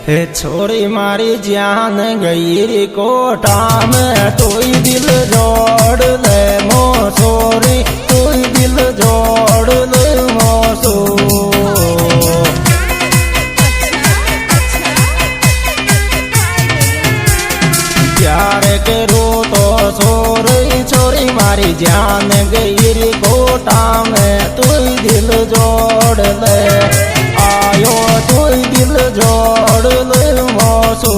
हे छोरी मारी जान गई रे कोटा में तोई दिल जोड़ ले मो छोरी तोई दिल जोड़ ले मो सो प्यार करो तो छोरी छोरी मारी जान गई रे कोटा में तोई दिल जोड़ ले आयो तोई दिल जोड़ ले मो सो